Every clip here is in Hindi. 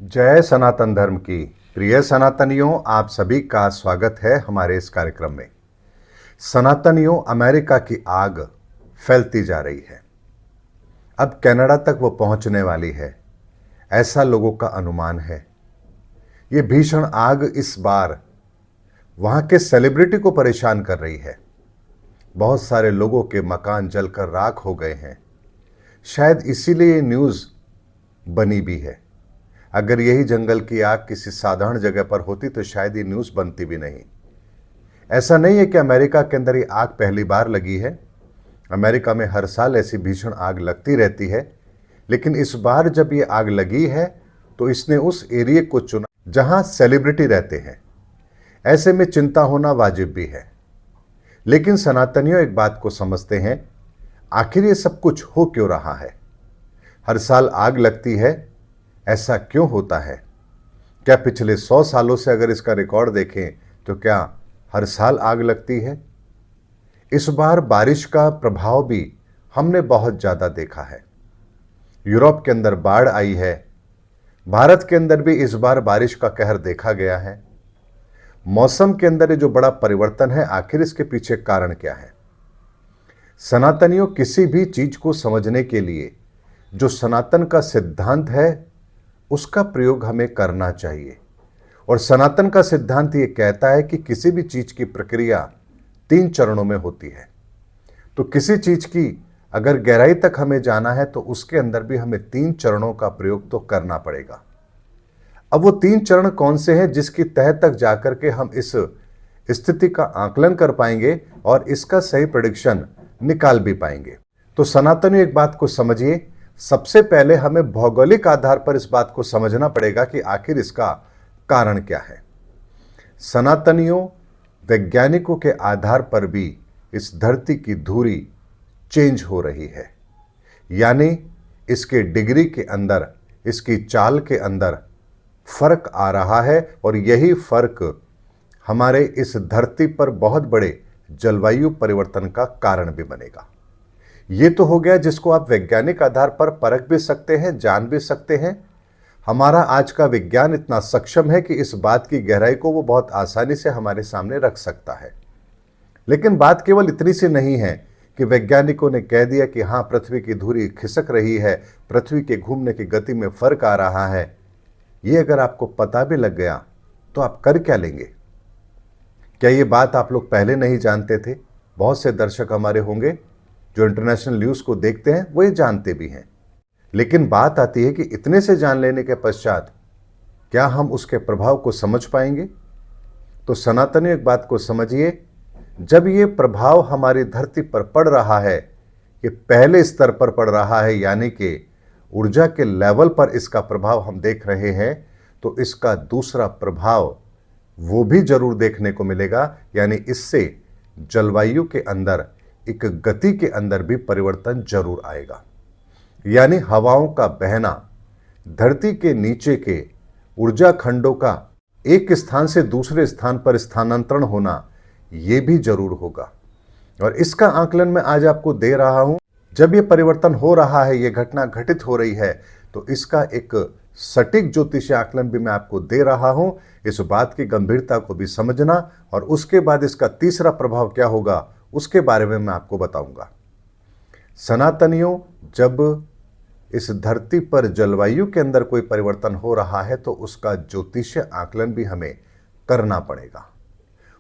जय सनातन धर्म की। प्रिय सनातनियों, आप सभी का स्वागत है हमारे इस कार्यक्रम में। सनातनियों, अमेरिका की आग फैलती जा रही है। अब कनाडा तक वो पहुंचने वाली है, ऐसा लोगों का अनुमान है। ये भीषण आग इस बार वहां के सेलिब्रिटी को परेशान कर रही है। बहुत सारे लोगों के मकान जलकर राख हो गए हैं। शायद इसीलिए ये न्यूज़ बनी भी है। अगर यही जंगल की आग किसी साधारण जगह पर होती तो शायद ये न्यूज़ बनती भी नहीं। ऐसा नहीं है कि अमेरिका के अंदर ये आग पहली बार लगी है। अमेरिका में हर साल ऐसी भीषण आग लगती रहती है, लेकिन इस बार जब ये आग लगी है तो इसने उस एरिया को चुना जहां सेलिब्रिटी रहते हैं। ऐसे में चिंता होना वाजिब भी है। लेकिन सनातनियों एक बात को समझते हैं, आखिर ये सब कुछ हो क्यों रहा है? हर साल आग लगती है, ऐसा क्यों होता है? क्या पिछले 100 सालों से अगर इसका रिकॉर्ड देखें तो क्या हर साल आग लगती है? इस बार बारिश का प्रभाव भी हमने बहुत ज़्यादा देखा है। यूरोप के अंदर बाढ़ आई है। भारत के अंदर भी इस बार बारिश का कहर देखा गया है। मौसम के अंदर ये जो बड़ा परिवर्तन है, आखिर इसके पीछे कारण क्या है? सनातनियों, किसी भी चीज को समझने के लिए जो सनातन का सिद्धांत है उसका प्रयोग हमें करना चाहिए। और सनातन का सिद्धांत ये कहता है कि किसी भी चीज की प्रक्रिया 3 चरणों में होती है। तो किसी चीज की अगर गहराई तक हमें जाना है तो उसके अंदर भी हमें 3 चरणों का प्रयोग तो करना पड़ेगा। अब वो 3 चरण कौन से हैं जिसकी तह तक जाकर के हम इस स्थिति का आकलन कर पाएंगे और इसका सही प्रेडिक्शन निकाल भी पाएंगे। तो सनातनी एक बात को समझिए, सबसे पहले हमें भौगोलिक आधार पर इस बात को समझना पड़ेगा कि आखिर इसका कारण क्या है। सनातनियों, वैज्ञानिकों के आधार पर भी इस धरती की धुरी चेंज हो रही है, यानी इसके डिग्री के अंदर, इसकी चाल के अंदर फर्क आ रहा है। और यही फर्क हमारे इस धरती पर बहुत बड़े जलवायु परिवर्तन का कारण भी बनेगा। ये तो हो गया जिसको आप वैज्ञानिक आधार पर परख भी सकते हैं, जान भी सकते हैं। हमारा आज का विज्ञान इतना सक्षम है कि इस बात की गहराई को वो बहुत आसानी से हमारे सामने रख सकता है। लेकिन बात केवल इतनी सी नहीं है कि वैज्ञानिकों ने कह दिया कि हाँ, पृथ्वी की धुरी खिसक रही है, पृथ्वी के घूमने की गति में फर्क आ रहा है। ये अगर आपको पता भी लग गया तो आप कर क्या लेंगे? क्या ये बात आप लोग पहले नहीं जानते थे? बहुत से दर्शक हमारे होंगे जो इंटरनेशनल न्यूज़ को देखते हैं, वो ये जानते भी हैं। लेकिन बात आती है कि इतने से जान लेने के पश्चात क्या हम उसके प्रभाव को समझ पाएंगे? तो सनातनी एक बात को समझिए, जब ये प्रभाव हमारी धरती पर पड़ रहा है, ये पहले स्तर पर पड़ रहा है, यानी कि ऊर्जा के लेवल पर इसका प्रभाव हम देख रहे हैं, तो इसका दूसरा प्रभाव वो भी जरूर देखने को मिलेगा, यानी इससे जलवायु के अंदर, एक गति के अंदर भी परिवर्तन जरूर आएगा। यानी हवाओं का बहना, धरती के नीचे के ऊर्जा खंडों का एक स्थान से दूसरे स्थान पर स्थानांतरण होना, ये भी जरूर होगा। और इसका आकलन मैं आज आपको दे रहा हूं। जब ये परिवर्तन हो रहा है, ये घटना घटित हो रही है, तो इसका एक सटीक ज्योतिषीय आकलन भी मैं आपको दे रहा हूं। इस बात की गंभीरता को भी समझना और उसके बाद इसका तीसरा प्रभाव क्या होगा उसके बारे में मैं आपको बताऊंगा। सनातनियों, जब इस धरती पर जलवायु के अंदर कोई परिवर्तन हो रहा है तो उसका ज्योतिषीय आकलन भी हमें करना पड़ेगा।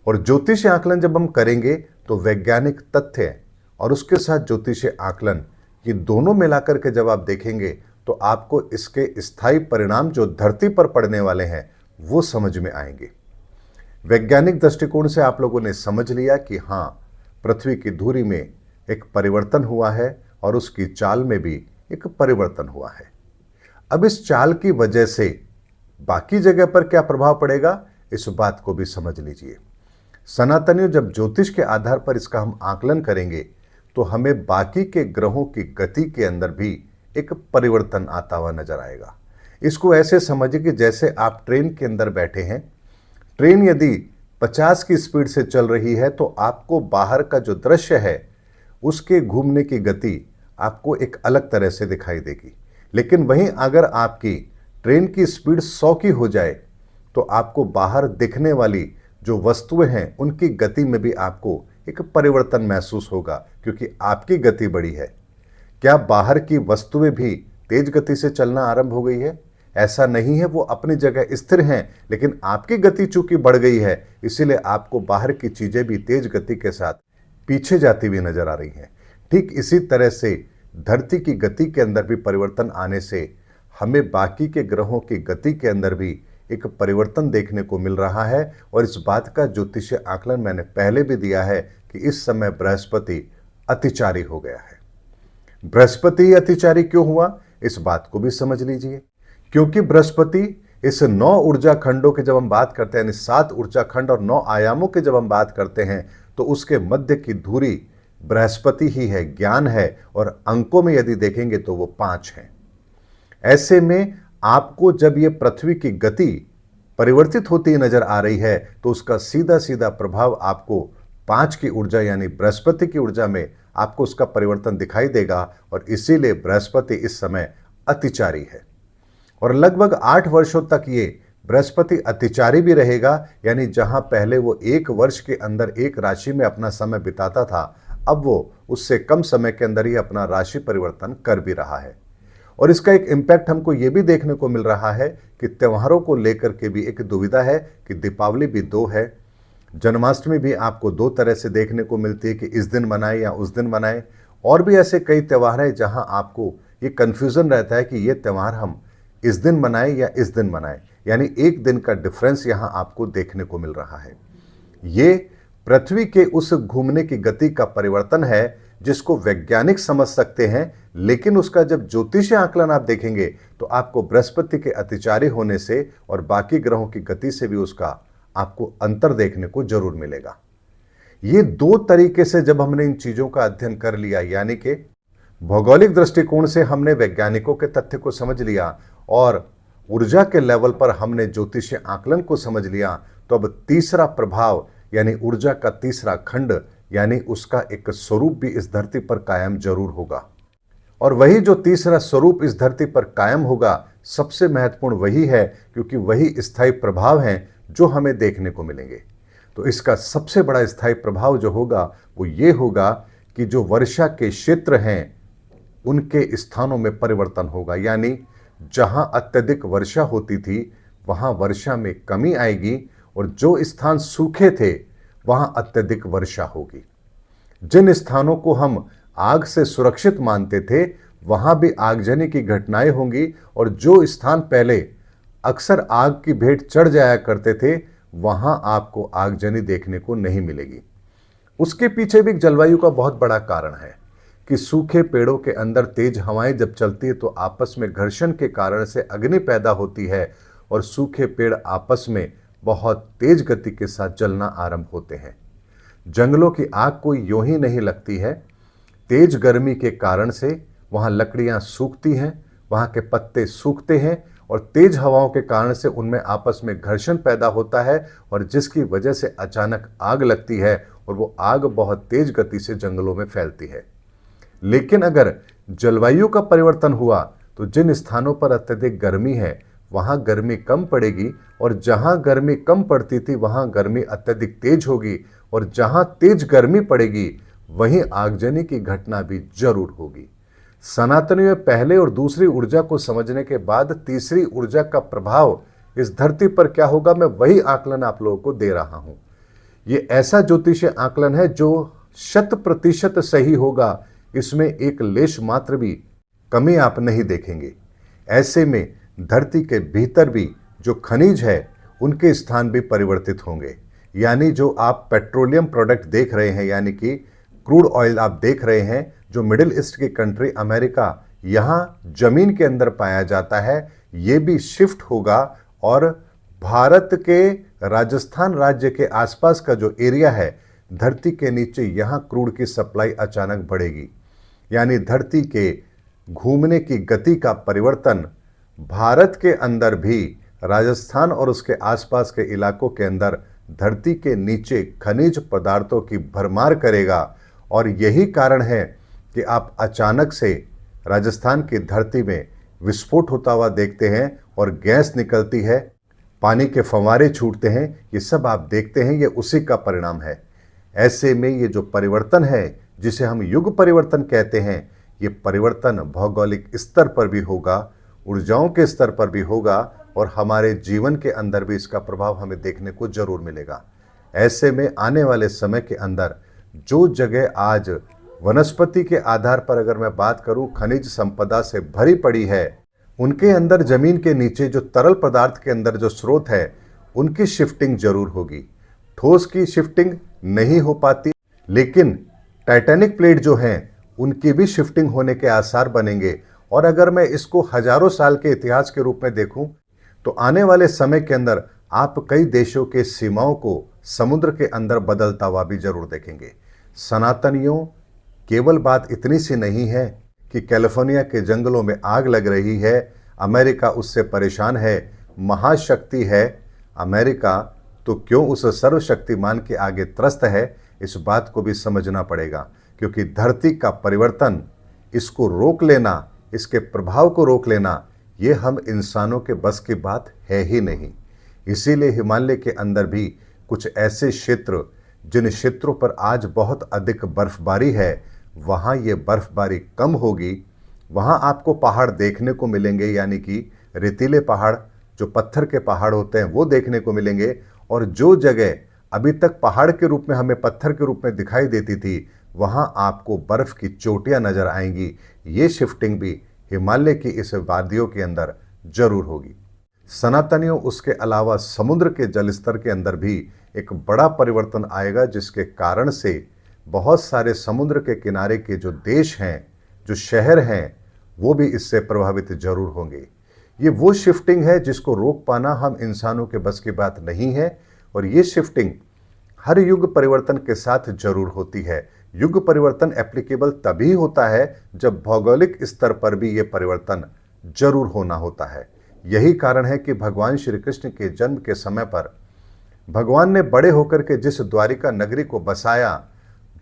और ज्योतिषीय आकलन जब हम करेंगे तो वैज्ञानिक तथ्य और उसके साथ ज्योतिषीय आकलन, ये दोनों मिलाकर के जब आप देखेंगे तो आपको इसके स्थायी परिणाम जो धरती पर पड़ने वाले हैं वो समझ में आएंगे। वैज्ञानिक दृष्टिकोण से आप लोगों ने समझ लिया कि हाँ, पृथ्वी की धुरी में एक परिवर्तन हुआ है और उसकी चाल में भी एक परिवर्तन हुआ है। अब इस चाल की वजह से बाकी जगह पर क्या प्रभाव पड़ेगा, इस बात को भी समझ लीजिए। सनातनियों, जब ज्योतिष के आधार पर इसका हम आकलन करेंगे तो हमें बाकी के ग्रहों की गति के अंदर भी एक परिवर्तन आता हुआ नजर आएगा। इसको ऐसे समझिए कि जैसे आप ट्रेन के अंदर बैठे हैं, ट्रेन यदि 50 की स्पीड से चल रही है तो आपको बाहर का जो दृश्य है उसके घूमने की गति आपको एक अलग तरह से दिखाई देगी। लेकिन वहीं अगर आपकी ट्रेन की स्पीड 100 की हो जाए तो आपको बाहर दिखने वाली जो वस्तुएं हैं उनकी गति में भी आपको एक परिवर्तन महसूस होगा, क्योंकि आपकी गति बढ़ी है। क्या बाहर की वस्तुएं भी तेज गति से चलना आरंभ हो गई है? ऐसा नहीं है, वो अपनी जगह स्थिर हैं, लेकिन आपकी गति चूंकि बढ़ गई है, इसीलिए आपको बाहर की चीजें भी तेज गति के साथ पीछे जाती हुई नजर आ रही हैं। ठीक इसी तरह से धरती की गति के अंदर भी परिवर्तन आने से हमें बाकी के ग्रहों की गति के अंदर भी एक परिवर्तन देखने को मिल रहा है। और इस बात का ज्योतिषीय आकलन मैंने पहले भी दिया है कि इस समय बृहस्पति अतिचारी हो गया है। बृहस्पति अतिचारी क्यों हुआ, इस बात को भी समझ लीजिए। क्योंकि बृहस्पति इस 9 ऊर्जा खंडों की जब हम बात करते हैं, यानी 7 ऊर्जा खंड और 9 आयामों की जब हम बात करते हैं, तो उसके मध्य की धुरी बृहस्पति ही है, ज्ञान है, और अंकों में यदि देखेंगे तो वो 5 है। ऐसे में आपको जब ये पृथ्वी की गति परिवर्तित होती नजर आ रही है, तो उसका सीधा सीधा प्रभाव आपको 5 की ऊर्जा यानी बृहस्पति की ऊर्जा में आपको उसका परिवर्तन दिखाई देगा। और इसीलिए बृहस्पति इस समय अतिचारी है और लगभग 8 वर्षों तक ये बृहस्पति अतिचारी भी रहेगा। यानी जहां पहले वो 1 वर्ष के अंदर एक राशि में अपना समय बिताता था, अब वो उससे कम समय के अंदर ही अपना राशि परिवर्तन कर भी रहा है। और इसका एक इम्पैक्ट हमको ये भी देखने को मिल रहा है कि त्योहारों को लेकर के भी एक दुविधा है कि दीपावली भी 2 है, जन्माष्टमी भी आपको 2 तरह से देखने को मिलती है कि इस दिन मनाए या उस दिन मनाए, और भी ऐसे कई त्यौहार हैं जहां आपको ये कन्फ्यूजन रहता है कि ये त्यौहार हम इस दिन मनाए या इस दिन मनाए, यानी एक दिन का डिफरेंस यहां आपको देखने को मिल रहा है। ये पृथ्वी के उस घूमने की गति का परिवर्तन है जिसको वैज्ञानिक समझ सकते हैं, लेकिन उसका जब ज्योतिषीय आकलन आप देखेंगे तो आपको बृहस्पति के अतिचारी होने से और बाकी ग्रहों की गति से भी उसका आपको अंतर देखने को जरूर मिलेगा। ये 2 तरीके से जब हमने इन चीजों का अध्ययन कर लिया, यानी कि भौगोलिक दृष्टिकोण से हमने वैज्ञानिकों के तथ्य को समझ लिया और ऊर्जा के लेवल पर हमने ज्योतिषीय आकलन को समझ लिया, तो अब तीसरा प्रभाव यानी ऊर्जा का तीसरा खंड यानी उसका एक स्वरूप भी इस धरती पर कायम जरूर होगा। और वही जो तीसरा स्वरूप इस धरती पर कायम होगा, सबसे महत्वपूर्ण वही है, क्योंकि वही स्थायी प्रभाव हैं जो हमें देखने को मिलेंगे। तो इसका सबसे बड़ा स्थायी प्रभाव जो होगा वो ये होगा कि जो वर्षा के क्षेत्र हैं उनके स्थानों में परिवर्तन होगा। यानी जहां अत्यधिक वर्षा होती थी वहां वर्षा में कमी आएगी, और जो स्थान सूखे थे वहां अत्यधिक वर्षा होगी। जिन स्थानों को हम आग से सुरक्षित मानते थे वहां भी आगजनी की घटनाएं होंगी, और जो स्थान पहले अक्सर आग की भेंट चढ़ जाया करते थे वहां आपको आगजनी देखने को नहीं मिलेगी। उसके पीछे भी जलवायु का बहुत बड़ा कारण है कि सूखे पेड़ों के अंदर तेज हवाएं जब चलती है तो आपस में घर्षण के कारण से अग्नि पैदा होती है, और सूखे पेड़ आपस में बहुत तेज गति के साथ जलना आरंभ होते हैं। जंगलों की आग कोई यूं ही नहीं लगती है, तेज गर्मी के कारण से वहां लकड़ियां सूखती हैं, वहां के पत्ते सूखते हैं, और तेज हवाओं के कारण से उनमें आपस में घर्षण पैदा होता है, और जिसकी वजह से अचानक आग लगती है, और वो आग बहुत तेज गति से जंगलों में फैलती है। लेकिन अगर जलवायु का परिवर्तन हुआ तो जिन स्थानों पर अत्यधिक गर्मी है वहां गर्मी कम पड़ेगी, और जहां गर्मी कम पड़ती थी वहां गर्मी अत्यधिक तेज होगी, और जहां तेज गर्मी पड़ेगी वहीं आगजनी की घटना भी जरूर होगी। सनातनियों में पहले और दूसरी ऊर्जा को समझने के बाद तीसरी ऊर्जा का प्रभाव इस धरती पर क्या होगा, मैं वही आकलन आप लोगों को दे रहा हूं। ये ऐसा ज्योतिषीय आकलन है जो 100% सही होगा, इसमें एक लेश मात्र भी कमी आप नहीं देखेंगे। ऐसे में धरती के भीतर भी जो खनिज है उनके स्थान भी परिवर्तित होंगे। यानी जो आप पेट्रोलियम प्रोडक्ट देख रहे हैं, यानी कि क्रूड ऑयल आप देख रहे हैं, जो मिडिल ईस्ट की कंट्री अमेरिका यहाँ जमीन के अंदर पाया जाता है, ये भी शिफ्ट होगा, और भारत के राजस्थान राज्य के आसपास का जो एरिया है धरती के नीचे, यहाँ क्रूड की सप्लाई अचानक बढ़ेगी। यानी धरती के घूमने की गति का परिवर्तन भारत के अंदर भी राजस्थान और उसके आसपास के इलाकों के अंदर धरती के नीचे खनिज पदार्थों की भरमार करेगा। और यही कारण है कि आप अचानक से राजस्थान की धरती में विस्फोट होता हुआ देखते हैं, और गैस निकलती है, पानी के फव्वारे छूटते हैं, ये सब आप देखते हैं, ये उसी का परिणाम है। ऐसे में ये जो परिवर्तन है जिसे हम युग परिवर्तन कहते हैं, ये परिवर्तन भौगोलिक स्तर पर भी होगा, ऊर्जाओं के स्तर पर भी होगा और हमारे जीवन के अंदर भी इसका प्रभाव हमें देखने को जरूर मिलेगा। ऐसे में आने वाले समय के अंदर जो जगह आज वनस्पति के आधार पर अगर मैं बात करूं खनिज संपदा से भरी पड़ी है, उनके अंदर जमीन के नीचे जो तरल पदार्थ के अंदर जो स्रोत है उनकी शिफ्टिंग जरूर होगी। ठोस की शिफ्टिंग नहीं हो पाती, लेकिन टाइटैनिक प्लेट जो हैं उनकी भी शिफ्टिंग होने के आसार बनेंगे। और अगर मैं इसको हजारों साल के इतिहास के रूप में देखूं तो आने वाले समय के अंदर आप कई देशों के सीमाओं को समुद्र के अंदर बदलता हुआ भी जरूर देखेंगे। सनातनियों, केवल बात इतनी सी नहीं है कि कैलिफोर्निया के जंगलों में आग लग रही है, अमेरिका उससे परेशान है, महाशक्ति है अमेरिका, तो क्यों उस सर्वशक्तिमान के आगे त्रस्त है, इस बात को भी समझना पड़ेगा। क्योंकि धरती का परिवर्तन, इसको रोक लेना, इसके प्रभाव को रोक लेना, ये हम इंसानों के बस की बात है ही नहीं। इसीलिए हिमालय के अंदर भी कुछ ऐसे क्षेत्र, जिन क्षेत्रों पर आज बहुत अधिक बर्फबारी है, वहाँ ये बर्फबारी कम होगी। वहाँ आपको पहाड़ देखने को मिलेंगे, यानी कि रेतीले पहाड़, जो पत्थर के पहाड़ होते हैं, वो देखने को मिलेंगे। और जो जगह अभी तक पहाड़ के रूप में हमें पत्थर के रूप में दिखाई देती थी, वहाँ आपको बर्फ की चोटियाँ नजर आएंगी। ये शिफ्टिंग भी हिमालय की इस वादियों के अंदर जरूर होगी। सनातनियों, उसके अलावा समुद्र के जलस्तर के अंदर भी एक बड़ा परिवर्तन आएगा, जिसके कारण से बहुत सारे समुद्र के किनारे के जो देश हैं, जो शहर हैं, वो भी इससे प्रभावित जरूर होंगे। ये वो शिफ्टिंग है जिसको रोक पाना हम इंसानों के बस की बात नहीं है। और ये शिफ्टिंग हर युग परिवर्तन के साथ जरूर होती है। युग परिवर्तन एप्लीकेबल तभी होता है जब भौगोलिक स्तर पर भी ये परिवर्तन जरूर होना होता है। यही कारण है कि भगवान श्री कृष्ण के जन्म के समय पर भगवान ने बड़े होकर के जिस द्वारिका नगरी को बसाया,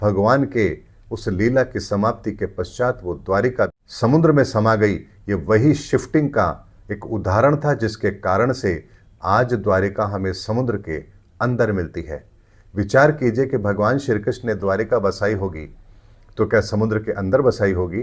भगवान के उस लीला की समाप्ति के पश्चात वो द्वारिका समुद्र में समा गई। ये वही शिफ्टिंग का एक उदाहरण था, जिसके कारण से आज द्वारिका हमें समुद्र के अंदर मिलती है। विचार कीजिए कि भगवान श्री कृष्ण ने द्वारिका बसाई होगी तो क्या समुद्र के अंदर बसाई होगी?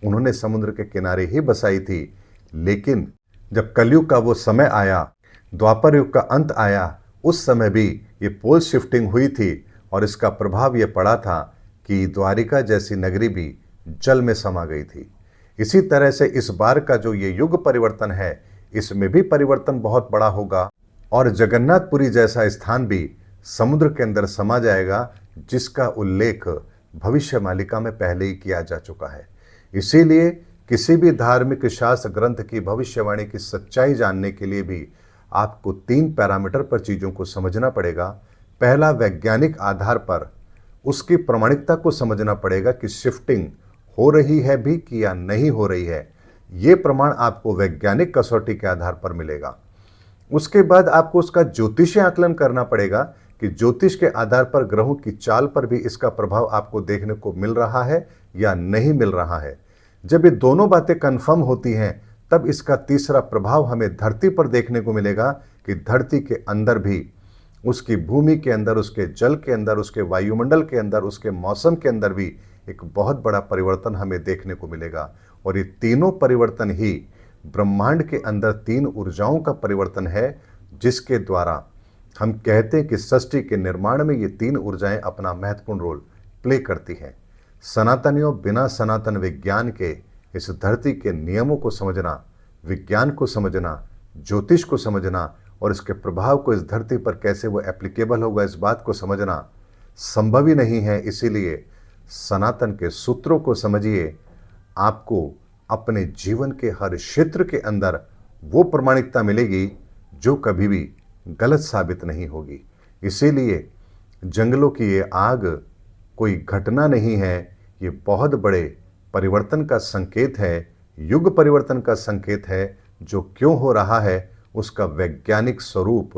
उन्होंने समुद्र के किनारे ही बसाई थी। लेकिन जब कलयुग का वो समय आया, द्वापर युग का अंत आया, उस समय भी ये पोल शिफ्टिंग हुई थी और इसका प्रभाव ये पड़ा था कि द्वारिका जैसी नगरी भी जल में समा गई थी। इसी तरह से इस बार का जो ये युग परिवर्तन है, इसमें भी परिवर्तन बहुत बड़ा होगा और जगन्नाथपुरी जैसा स्थान भी समुद्र के अंदर समा जाएगा, जिसका उल्लेख भविष्य मालिका में पहले ही किया जा चुका है। इसीलिए किसी भी धार्मिक शास्त्र ग्रंथ की भविष्यवाणी की सच्चाई जानने के लिए भी आपको 3 पैरामीटर पर चीज़ों को समझना पड़ेगा। पहला, वैज्ञानिक आधार पर उसकी प्रामाणिकता को समझना पड़ेगा कि शिफ्टिंग हो रही है भी कि या नहीं हो रही है। ये प्रमाण आपको वैज्ञानिक कसौटी के आधार पर मिलेगा। उसके बाद आपको उसका ज्योतिषीय आकलन करना पड़ेगा कि ज्योतिष के आधार पर ग्रहों की चाल पर भी इसका प्रभाव आपको देखने को मिल रहा है या नहीं मिल रहा है। जब ये दोनों बातें कंफर्म होती हैं, तब इसका तीसरा प्रभाव हमें धरती पर देखने को मिलेगा कि धरती के अंदर भी, उसकी भूमि के अंदर, उसके जल के अंदर, उसके वायुमंडल के अंदर, उसके मौसम के अंदर भी एक बहुत बड़ा परिवर्तन हमें देखने को मिलेगा। और ये तीनों परिवर्तन ही ब्रह्मांड के अंदर 3 ऊर्जाओं का परिवर्तन है, जिसके द्वारा हम कहते हैं कि सृष्टि के निर्माण में ये 3 ऊर्जाएं अपना महत्वपूर्ण रोल प्ले करती हैं। सनातनियों, बिना सनातन विज्ञान के इस धरती के नियमों को समझना, विज्ञान को समझना, ज्योतिष को समझना और इसके प्रभाव को इस धरती पर कैसे वो एप्लीकेबल होगा, इस बात को समझना संभव ही नहीं है। इसीलिए सनातन के सूत्रों को समझिए, आपको अपने जीवन के हर क्षेत्र के अंदर वो प्रामाणिकता मिलेगी जो कभी भी गलत साबित नहीं होगी। इसीलिए जंगलों की ये आग कोई घटना नहीं है, ये बहुत बड़े परिवर्तन का संकेत है, युग परिवर्तन का संकेत है। जो क्यों हो रहा है उसका वैज्ञानिक स्वरूप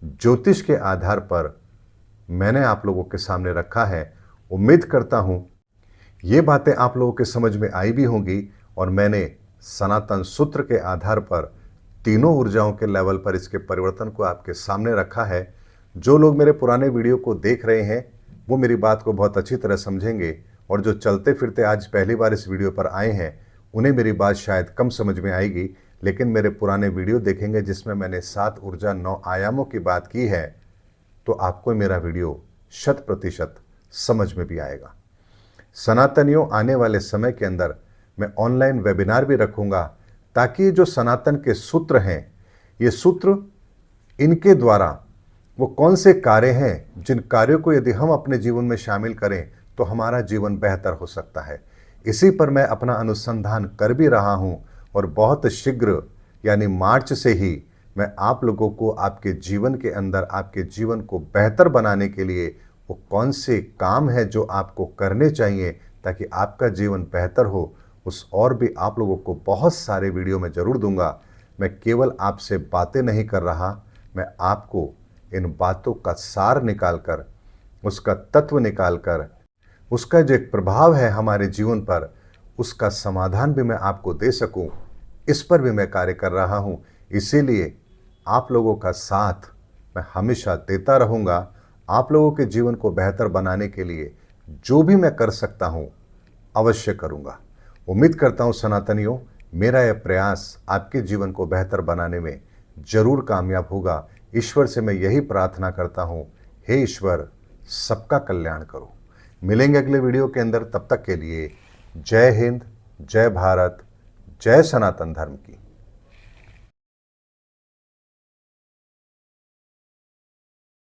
ज्योतिष के आधार पर मैंने आप लोगों के सामने रखा है। उम्मीद करता हूँ ये बातें आप लोगों के समझ में आई भी होंगी और मैंने सनातन सूत्र के आधार पर तीनों ऊर्जाओं के लेवल पर इसके परिवर्तन को आपके सामने रखा है। जो लोग मेरे पुराने वीडियो को देख रहे हैं वो मेरी बात को बहुत अच्छी तरह समझेंगे, और जो चलते फिरते आज पहली बार इस वीडियो पर आए हैं उन्हें मेरी बात शायद कम समझ में आएगी, लेकिन मेरे पुराने वीडियो देखेंगे जिसमें मैंने 7 ऊर्जा 9 आयामों की बात की है, तो आपको मेरा वीडियो 100% समझ में भी आएगा। सनातनियों, आने वाले समय के अंदर मैं ऑनलाइन वेबिनार भी रखूंगा, ताकि जो सनातन के सूत्र हैं, ये सूत्र, इनके द्वारा वो कौन से कार्य हैं जिन कार्यों को यदि हम अपने जीवन में शामिल करें तो हमारा जीवन बेहतर हो सकता है। इसी पर मैं अपना अनुसंधान कर भी रहा हूं, और बहुत शीघ्र यानी मार्च से ही मैं आप लोगों को आपके जीवन के अंदर आपके जीवन को बेहतर बनाने के लिए वो कौन से काम है जो आपको करने चाहिए ताकि आपका जीवन बेहतर हो, उस और भी आप लोगों को बहुत सारे वीडियो में ज़रूर दूंगा। मैं केवल आपसे बातें नहीं कर रहा, मैं आपको इन बातों का सार निकालकर, उसका तत्व निकालकर, उसका जो एक प्रभाव है हमारे जीवन पर, उसका समाधान भी मैं आपको दे सकूं, इस पर भी मैं कार्य कर रहा हूं। इसीलिए आप लोगों का साथ मैं हमेशा देता रहूंगा। आप लोगों के जीवन को बेहतर बनाने के लिए जो भी मैं कर सकता हूं अवश्य करूंगा। उम्मीद करता हूं सनातनियों, मेरा यह प्रयास आपके जीवन को बेहतर बनाने में जरूर कामयाब होगा। ईश्वर से मैं यही प्रार्थना करता हूं, हे ईश्वर सबका कल्याण करो। मिलेंगे अगले वीडियो के अंदर, तब तक के लिए जय हिंद, जय भारत, जय सनातन धर्म की।